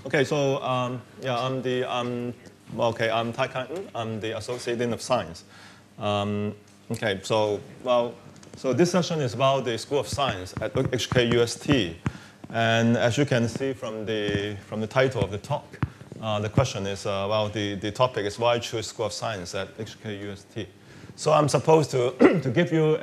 Okay, so yeah, I'm Tai Kai NG. I'm the Associate Dean of Science. Okay, so this session is about the School of Science at HKUST, and as you can see from the title of the talk, the question is the topic is why choose School of Science at HKUST. So I'm supposed to to give you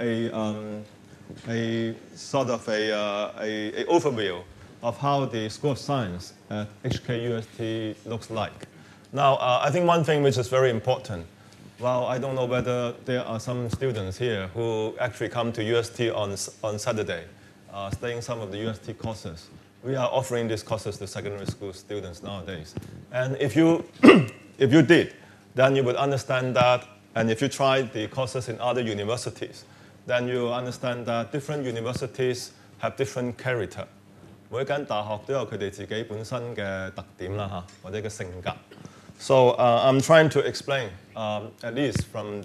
a sort of a overview of how the School of Science at HKUST looks like. Now, I think one thing which is very important, well, I don't know whether there are some students here who actually come to UST on Saturday, studying some of the UST courses. We are offering these courses to secondary school students nowadays. And if you, if you did, then you would understand that, and if you tried the courses in other universities, then you understand that different universities have different character. 每一間大學都有佢哋自己本身嘅特點啦嚇，或者嘅性格。So I'm trying to explain, at least from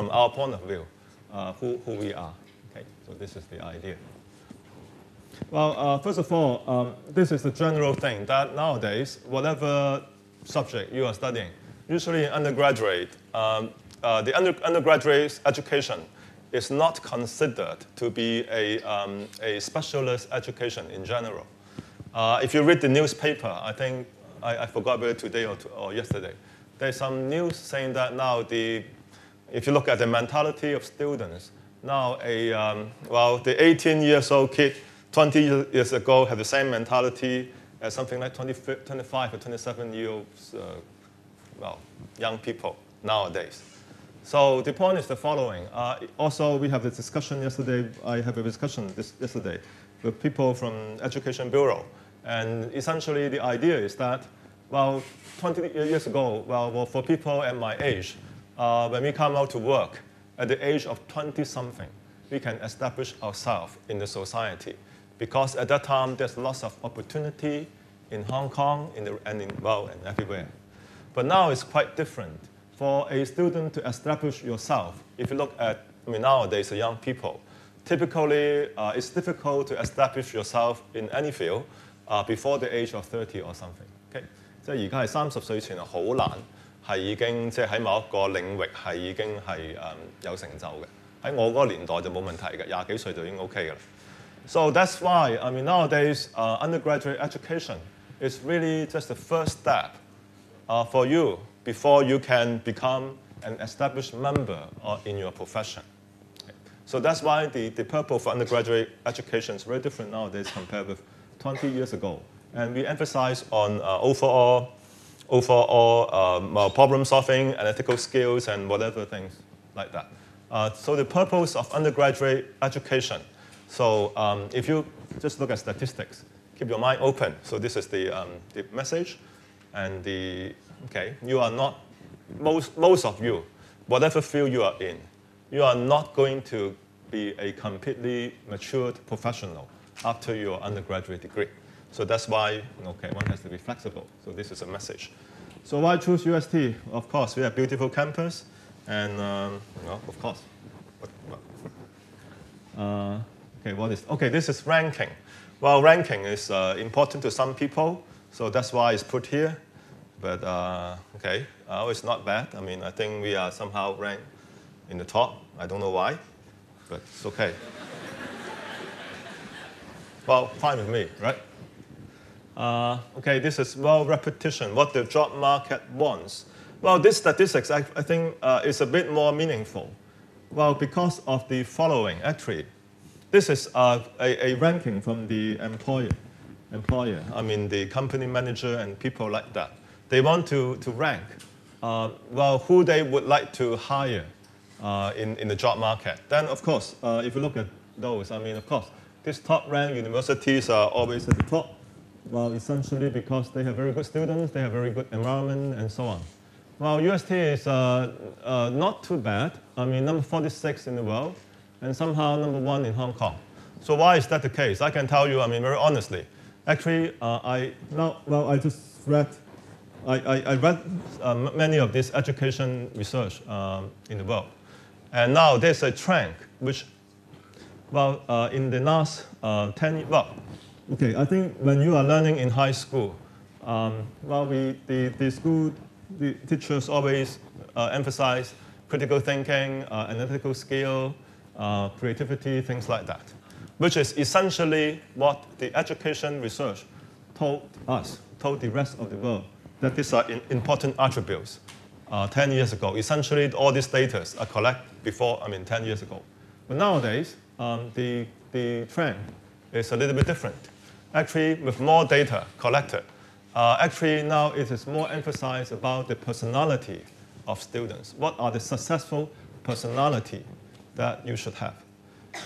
our point of view, who we are. Okay, so this is the idea. Well, first of all, this is the general thing that nowadays, whatever subject you are studying, usually in undergraduate, the undergraduate education is not considered to be a specialist education in general. If you read the newspaper, I think, I forgot about it today or yesterday, there's some news saying that now if you look at the mentality of students, now the 18-year-old kid 20 years ago had the same mentality as something like 25 or 27-year-old young people nowadays. So the point is the following. Also, we have the discussion yesterday. I have a discussion yesterday with people from Education Bureau. And essentially, the idea is that, well, 20 years ago, well, for people at my age, when we come out to work, at the age of 20-something, we can establish ourselves in the society. Because at that time, there's lots of opportunity in Hong Kong and everywhere. But now it's quite different. For a student to establish yourself, if you look at, nowadays, the young people, typically it's difficult to establish yourself in any field before the age of 30 or something. Okay? 即係而家係30歲前係好難，係已經即係喺某一個領域係已經係有成就嘅。喺我嗰個年代就冇問題嘅，20幾歲就已經 OK 嘅啦。So that's why nowadays undergraduate education is really just the first step for you before you can become an established member in your profession. Okay. So that's why the purpose for undergraduate education is very different nowadays compared with 20 years ago. And we emphasize on overall problem solving, analytical skills, and whatever things like that. So the purpose of undergraduate education. So if you just look at statistics, keep your mind open. So this is the message. And you are not, most of you, whatever field you are in, you are not going to be a completely matured professional after your undergraduate degree. So that's why, one has to be flexible. So this is a message. So why choose UST? Of course, we have beautiful campus, and of course. This is ranking. Well, ranking is important to some people, so that's why it's put here. But it's not bad. I think we are somehow ranked in the top. I don't know why, but it's okay. Well, fine with me, right? This is repetition, what the job market wants. Well, this statistics, I think, is a bit more meaningful. Well, because of the following, actually. This is a ranking from the employer, the company manager and people like that. They want to rank, who they would like to hire in the job market. Then, of course, if you look at those, of course, these top-ranked universities are always at the top. Well, essentially because they have very good students, they have very good environment, and so on. Well, UST is not too bad. Number 46 in the world, and somehow number 1 in Hong Kong. So why is that the case? I can tell you, very honestly. Actually, I just read. I read many of this education research in the world. And now there's a trend which, in the last 10 years, I think when you are learning in high school, well, the school the teachers always emphasize critical thinking, analytical skill, creativity, things like that, which is essentially what the education research told us, told the rest of the world, that these are important attributes 10 years ago. Essentially, all these data are collected before, 10 years ago. But nowadays, the trend is a little bit different. Actually, with more data collected, actually now it is more emphasized about the personality of students. What are the successful personality that you should have?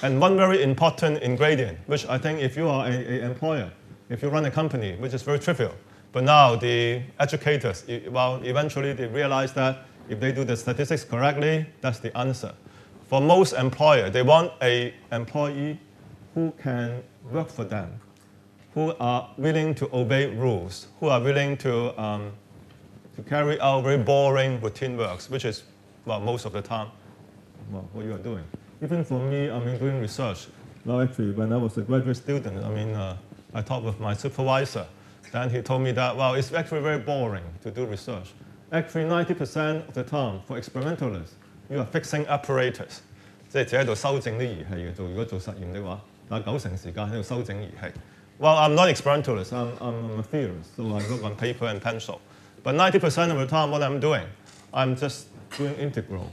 And one very important ingredient, which I think if you are an employer, if you run a company, which is very trivial, but now the educators, well, eventually they realize that if they do the statistics correctly, that's the answer. For most employers, they want an employee who can work for them, who are willing to obey rules, who are willing to carry out very boring routine works, which is, well, most of the time, well, what you are doing. Even for me, doing research. Well, actually, when I was a graduate student, I talked with my supervisor. Then he told me that, well, it's actually very boring to do research. Actually, 90% of the time, for experimentalists, you are fixing apparatus. 即係自己喺度修正啲儀器嘅，如果做實驗嘅話，但係90%時間喺度修正儀器。Well, I'm not experimentalist, I'm a theorist, so I work on paper and pencil. But 90% of the time, what I'm doing, I'm just doing integral.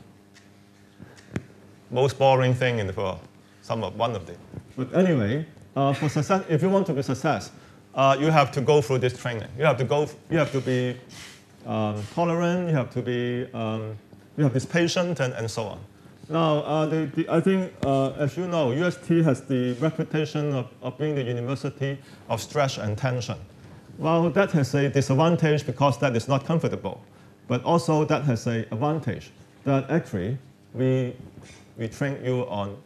Most boring thing in the world, one of them. But anyway, for success, if you want to be success, you have to go through this training. You have to be tolerant. You have to be patient, and so on. Now, I think, as you know, UST has the reputation of being the university of stress and tension. Well, that has a disadvantage because that is not comfortable, but also that has an advantage that actually we train you on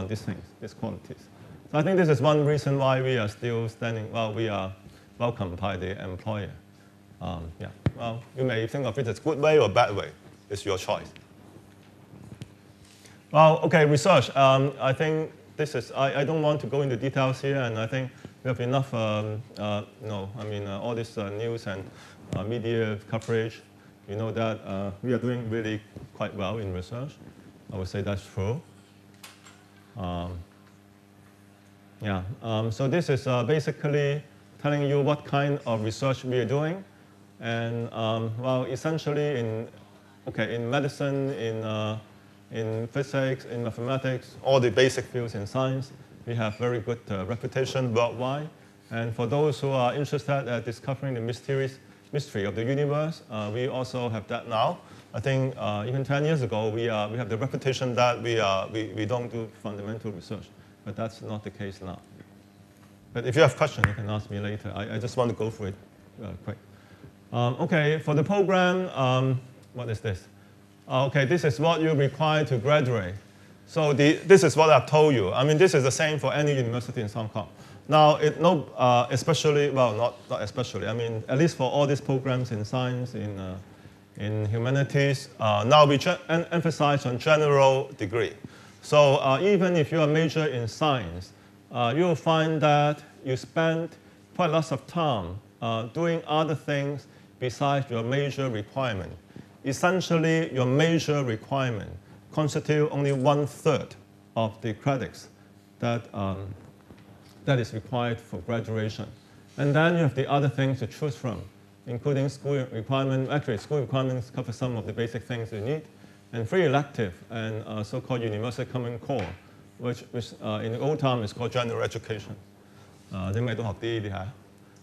these things, these qualities. So I think this is one reason why we are still standing, well, we are welcomed by the employer. Yeah, well, you may think of it as good way or bad way. It's your choice. Well, okay, research. I think this is, I don't want to go into details here, and I think we have enough, all this news and media coverage. You know that we are doing really quite well in research. I would say that's true. So this is basically telling you what kind of research we are doing. And well, essentially in medicine, in physics, in mathematics, all the basic fields in science, we have very good reputation worldwide. And for those who are interested at discovering the mystery of the universe, we also have that now. I think even 10 years ago, we have the reputation that we don't do fundamental research, but that's not the case now. But if you have questions, you can ask me later. I just want to go through it quick. Okay, for the program, what is this? Okay, this is what you require to graduate. So this is what I've told you. This is the same for any university in Hong Kong. Now, especially, well, not especially. At least for all these programs in science, in humanities, now we emphasize on general degree. So even if you are major in science, you'll find that you spend quite lots of time doing other things besides your major requirement. Essentially, your major requirement constitutes only 1/3 of the credits that is required for graduation. And then you have the other things to choose from, including school requirement. Actually, school requirements cover some of the basic things you need, and free elective and so-called University Common Core, which in the old time is called general education.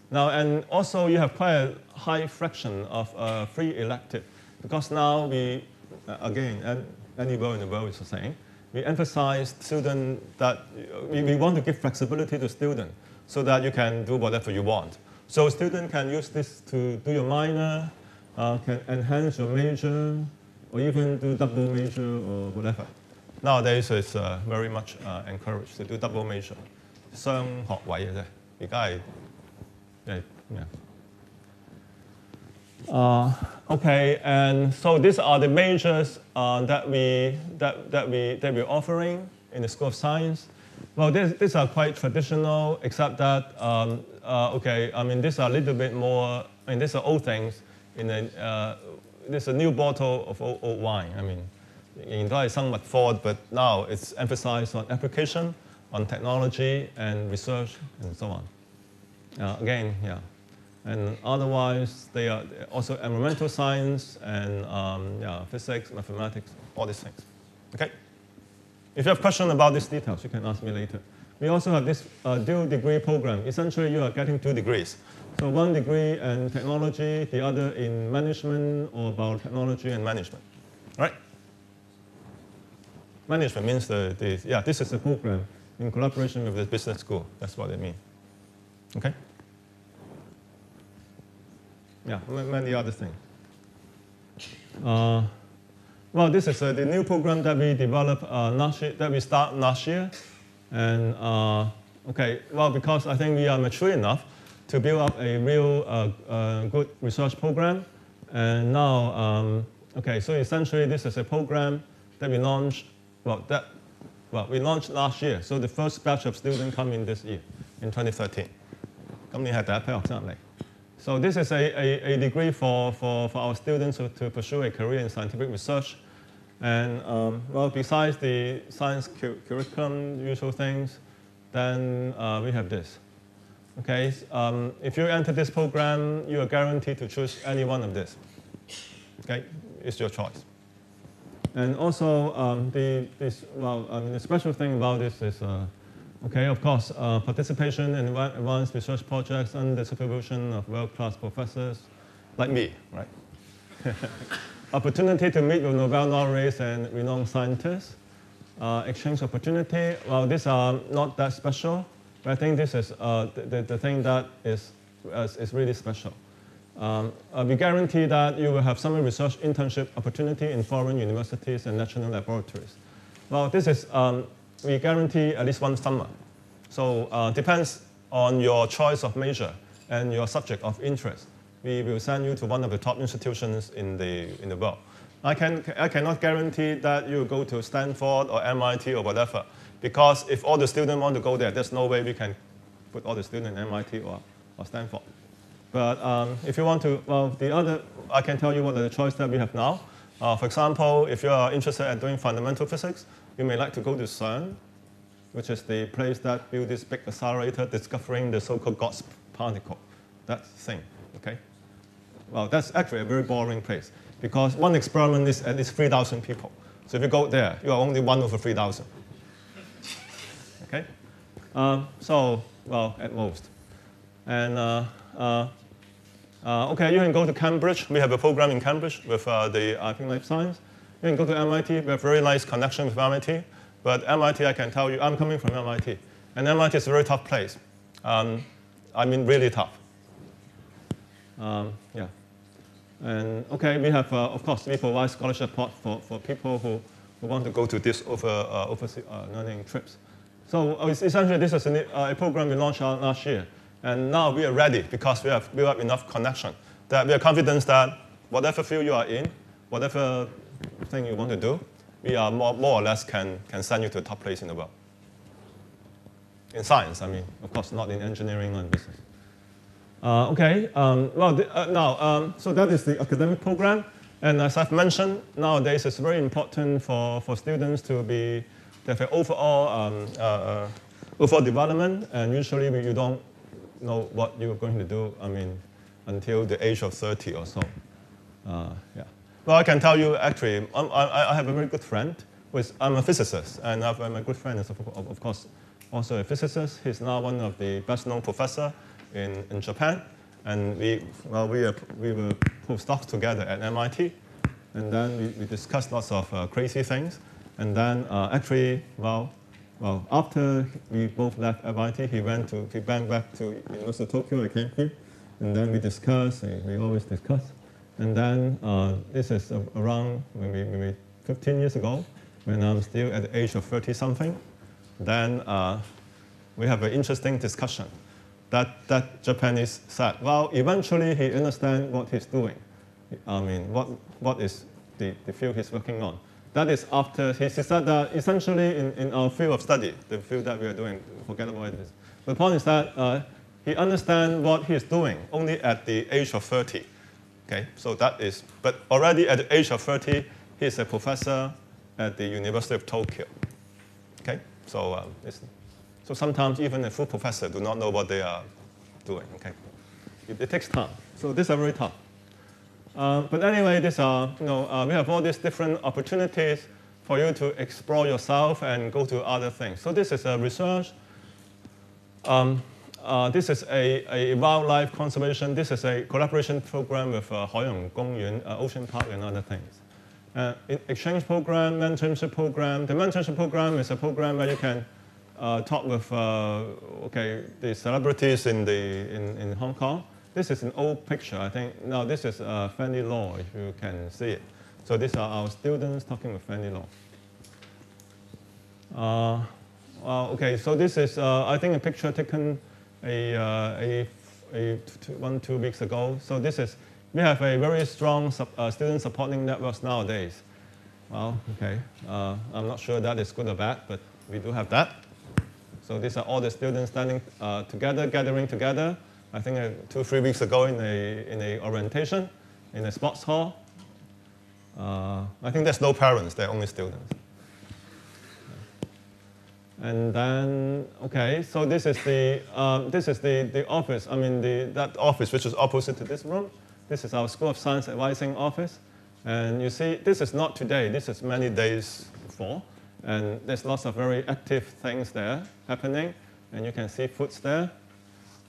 Now, and also you have quite a high fraction of free elective, because now we, again, anywhere in the world is the same, we emphasize student that we want to give flexibility to students so that you can do whatever you want. So students can use this to do your minor, can enhance your major, or even do double major or whatever. Nowadays, it's very much encouraged to do double major. 雙學位嘅啫，而家係Okay, and so these are the majors that we're offering in the School of Science. Well, these are quite traditional, except that, okay, I mean, these are a little bit more, I mean, these are old things. This is a new bottle of old wine. I mean, 現都係生物科, but now it's emphasized on application, on technology and research and so on. Again, yeah. And otherwise, they are also environmental science and yeah, physics, mathematics, all these things. Okay? If you have questions about these details, you can ask me later. We also have this dual degree program. Essentially, you are getting 2 degrees. So 1 degree in technology, the other in management or biotechnology and management. Right? Management means yeah, this is a program in collaboration with the business school. That's what it means. Okay? Yeah, many other things. Well, this is the new program that we developed last year, that we started last year. And okay, well, because I think we are mature enough to build up a real good research program. And now, okay, so essentially this is a program that we launched, we launched last year. So the first batch of students come in this year, in 2013. 今年係第一批學生嚟. So this is a degree for our students to pursue a career in scientific research. And well, besides the science curriculum, usual things, then we have this. Okay, if you enter this program, you are guaranteed to choose any one of this. Okay, it's your choice. And also, the special thing about this is, okay, of course, participation in advanced research projects under the supervision of world-class professors like me, right? Opportunity to meet with Nobel laureates and renowned scientists. Exchange opportunity, well, these are not that special, but I think this is the thing that is really special. We guarantee that you will have summer research internship opportunity in foreign universities and national laboratories. Well, this is, we guarantee at least 1 summer. So depends on your choice of major and your subject of interest. We will send you to one of the top institutions in the world. I cannot guarantee that you will go to Stanford or MIT or whatever, because if all the students want to go there, there's no way we can put all the students in MIT or Stanford. But if you want to, well, I can tell you what are the choices that we have now. For example, if you are interested in doing fundamental physics, you may like to go to CERN, which is the place that built this big accelerator discovering the so-called God's particle, that thing, okay? Well, that's actually a very boring place, because one experiment is at least 3,000 people. So if you go there, you are only 1 over 3,000. Okay? So, well, at most. And okay, you can go to Cambridge. We have a program in Cambridge with the Life Science. You can go to MIT. We have very nice connection with MIT. But MIT, I can tell you, I'm coming from MIT. And MIT is a very tough place. I mean, really tough. Yeah. And okay, we have, of course, we provide scholarship support for people who want to go to these overseas learning trips. So essentially, this is a program we launched last year. And now we are ready because we have built up enough connection that we are confident that whatever field you are in, whatever thing you want to do, we are more or less can send you to the top place in the world. In science, I mean, of course, not in engineering and business. Okay, well, so that is the academic program. And as I've mentioned, nowadays it's very important for students to have an overall development. And usually you don't know what you're going to do, I mean, until the age of 30 or so. Yeah. Well, I can tell you, actually, I have a very good friend. I'm a physicist, and my good friend is, of course, also a physicist. He's now one of the best-known professors in Japan. And we were postdocs together at MIT. And then we discussed lots of crazy things. And then actually, well, after we both left MIT, he went back to University of Tokyo. I came here. And then we discussed, we always discuss. And then this is around maybe 15 years ago, when I'm still at the age of 30-something. Then we have an interesting discussion. That Japanese said, well, eventually he understands what he's doing. I mean, what is the field he's working on. that is after he said that essentially in our field of study, the field that we are doing, forget about it. The point is that he understands what he is doing only at the age of 30. Okay, so that is, but already at the age of 30, he is a professor at the University of Tokyo. Okay, so so sometimes even a full professor do not know what they are doing. Okay, it takes time. So these are very tough. But anyway, these are, we have all these different opportunities for you to explore yourself and go to other things. So this is a research. This is a wildlife conservation. This is a collaboration program with 海洋公園, Ocean Park, and other things. Exchange program, mentorship program. The mentorship program is a program where you can talk with the celebrities in Hong Kong. This is an old picture, I think. Now this is Fanny Law, if you can see it. So these are our students talking with Fanny Law. So this is, I think, a picture taken 2 weeks ago. So this is, we have a very strong student supporting networks nowadays. Well, okay, I'm not sure that is good or bad, but we do have that. So these are all the students standing together, gathering together. I think 2 or 3 weeks ago in a orientation in a sports hall. I think there's no parents, they're only students. And then, okay, so this is the office. I mean, that office which is opposite to this room. This is our School of Science advising office. And you see, this is not today. This is many days before. And there's lots of very active things there happening. And you can see foods there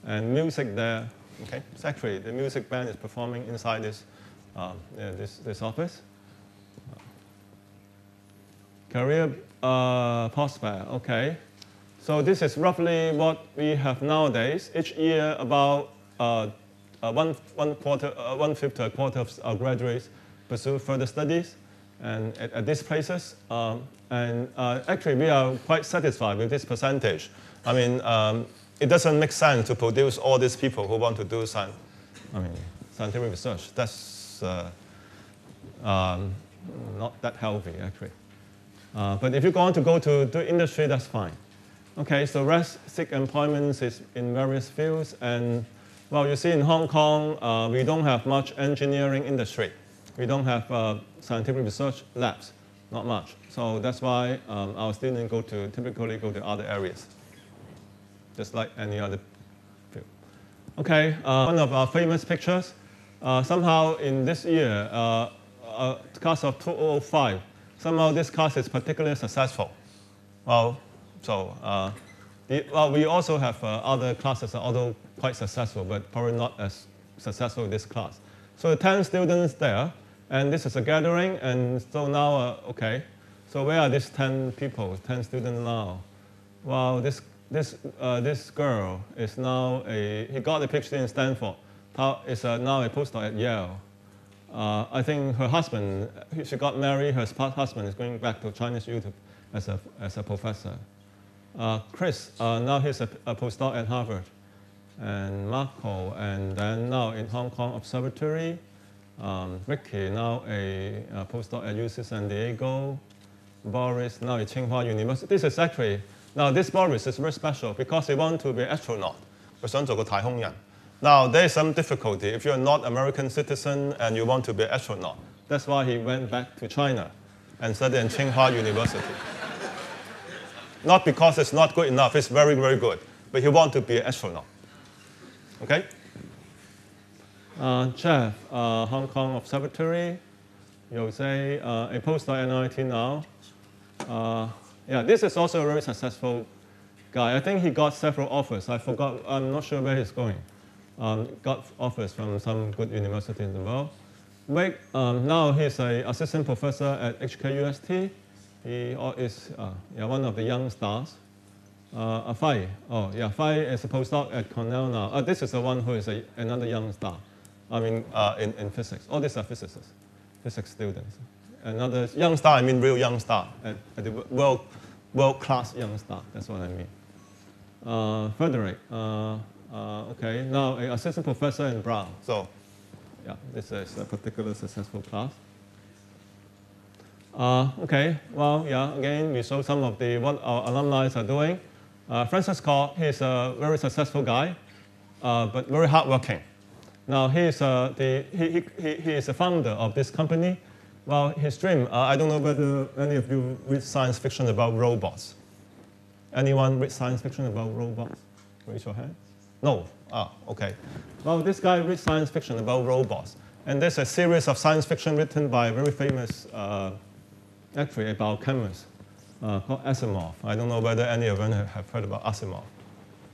and music there. Okay, so actually, the music band is performing inside this office. Career prospect, okay. So this is roughly what we have nowadays. Each year, about one-fifth to a quarter of our graduates pursue further studies and at these places. Actually, we are quite satisfied with this percentage. I mean, it doesn't make sense to produce all these people who want to do scientific research. That's not that healthy, actually. But if you want to go to industry, that's fine. Okay, so rest seek employment is in various fields. And, well, you see in Hong Kong, we don't have much engineering industry. We don't have scientific research labs, not much. So that's why our students typically go to other areas, just like any other field. Okay, one of our famous pictures. Somehow in this year, class of 2005, somehow this class is particularly successful. Well, so we also have other classes that are also quite successful, but probably not as successful in this class. So 10 students there, and this is a gathering, and so now, okay. So where are these 10 people, 10 students now? Well, this girl is now he got a PhD in Stanford, is now a postdoc at Yale. I think her husband, she got married, her husband is going back to Chinese YouTube as a professor. Chris, now he's a postdoc at Harvard. And Marco, and then now in Hong Kong Observatory. Ricky, now a postdoc at UC San Diego. Boris, now at Tsinghua University. This is actually, now this Boris is very special because he wants to be an astronaut. 佢想做個太空人. Now, there is some difficulty. If you're not American citizen and you want to be an astronaut, that's why he went back to China and studied in Tsinghua University. Not because it's not good enough, it's very, very good. But he wants to be an astronaut. Okay? Jeff, Hong Kong Observatory. Jose, a postdoc at MIT now. Yeah, this is also a very successful guy. I think he got several offers. I forgot, I'm not sure where he's going. Got offers from some good universities in the world. Wake, now he's an assistant professor at HKUST. He is one of the young stars. Fai, Fai is a postdoc at Cornell now. This is the one who is another young star. I mean, in physics. All these are physicists, physics students. Another young star, I mean real young star, at the world-class young star. That's what I mean. Frederick, okay, now an assistant professor in Brown. So, yeah, this is a particular successful class. Okay, well, yeah, again, we saw some of what our alumni are doing. Francis Scott, he's a very successful guy, but very hardworking. Now, he is a founder of this company. Well, his dream, I don't know whether any of you read science fiction about robots. Anyone read science fiction about robots? Raise your hand. No? Okay. Well, this guy reads science fiction about robots. And there's a series of science fiction written by a very famous, actually, about chemists called Asimov. I don't know whether any of you have heard about Asimov.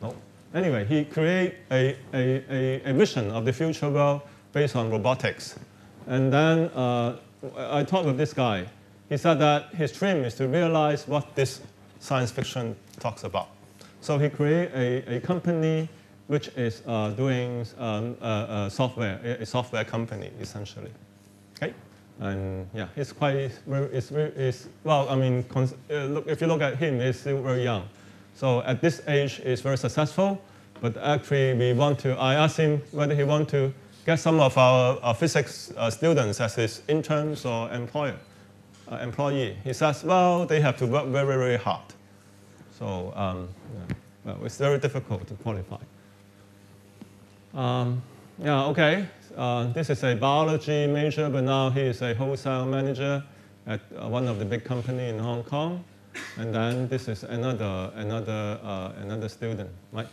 No? Anyway, he created a vision of the future world based on robotics. And then I talked with this guy. He said that his dream is to realize what this science fiction talks about. So he created a company which is doing software, a software company, essentially. Okay? And yeah, he's quite, well, I mean, look, if you look at him, he's still very young. So at this age, he's very successful. But actually, I asked him whether he wants to get some of our physics students as his interns or employee. He says, well, they have to work very, very hard. So well, it's very difficult to qualify. Yeah, okay. This is a biology major, but now he is a wholesale manager at one of the big companies in Hong Kong. And then this is another student, Mike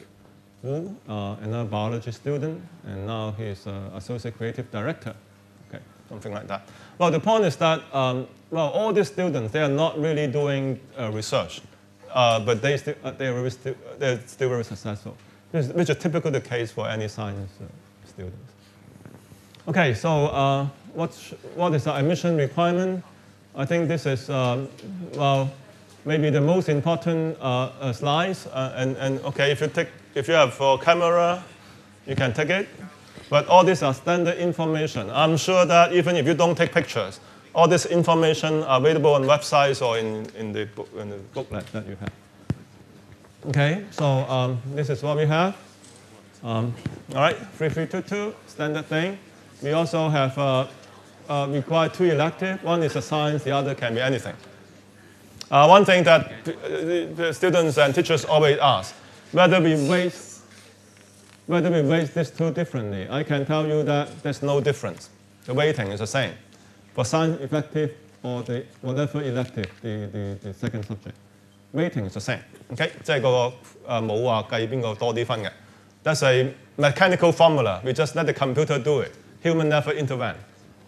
Wu, another biology student, and now he's associate creative director. Okay, something like that. Well, the point is that well, all these students, they are not really doing research, but they're still very successful, which is typically the case for any science students. Okay, so what is our admission requirement? I think this is well, maybe the most important slides. And okay, if you have a camera, you can take it. But all these are standard information. I'm sure that even if you don't take pictures, all this information are available on websites or in the booklet that you have. Okay, so this is what we have. All right, 3322, standard thing. We also have require 2 electives. One is a science, the other can be anything. One thing that the students and teachers always ask, whether we weight these 2 differently. I can tell you that there's no difference. The weighting is the same. For science elective or whatever elective, the second subject. Weighting is the same. Okay? 即係嗰個冇話計邊個多啲分嘅。That's a mechanical formula. We just let the computer do it. Human never intervene.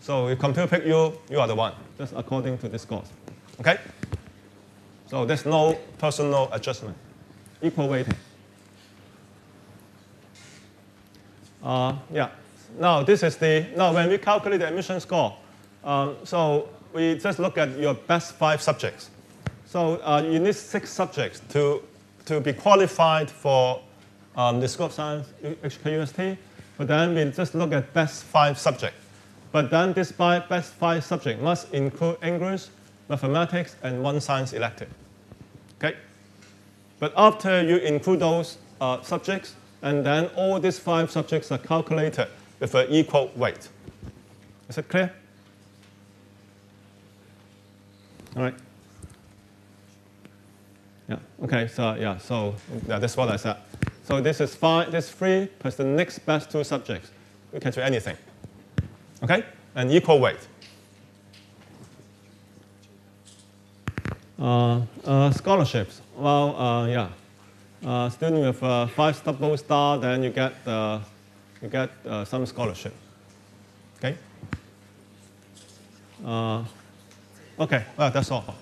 So if computer pick you, you are the one, just according to the scores. Okay? So there's no personal adjustment. Equal weighting. Yeah. Now this is when we calculate the admission score, so we just look at your best 5 subjects. So you need 6 subjects to be qualified for the School of Science, HKUST. But then we just look at best 5 subjects. But then this best 5 subjects must include English, mathematics, and 1 science elective. Okay? But after you include those subjects, and then all these 5 subjects are calculated with an equal weight. Is it clear? All right. Yeah. Okay. So yeah. So yeah, that's what I said. So this is 5. This 3 plus the next best 2 subjects. We can do anything. Okay. And equal weight. Scholarships. Well, yeah. Student with 5 double star, then you get some scholarship. Okay. Okay. Well, that's all.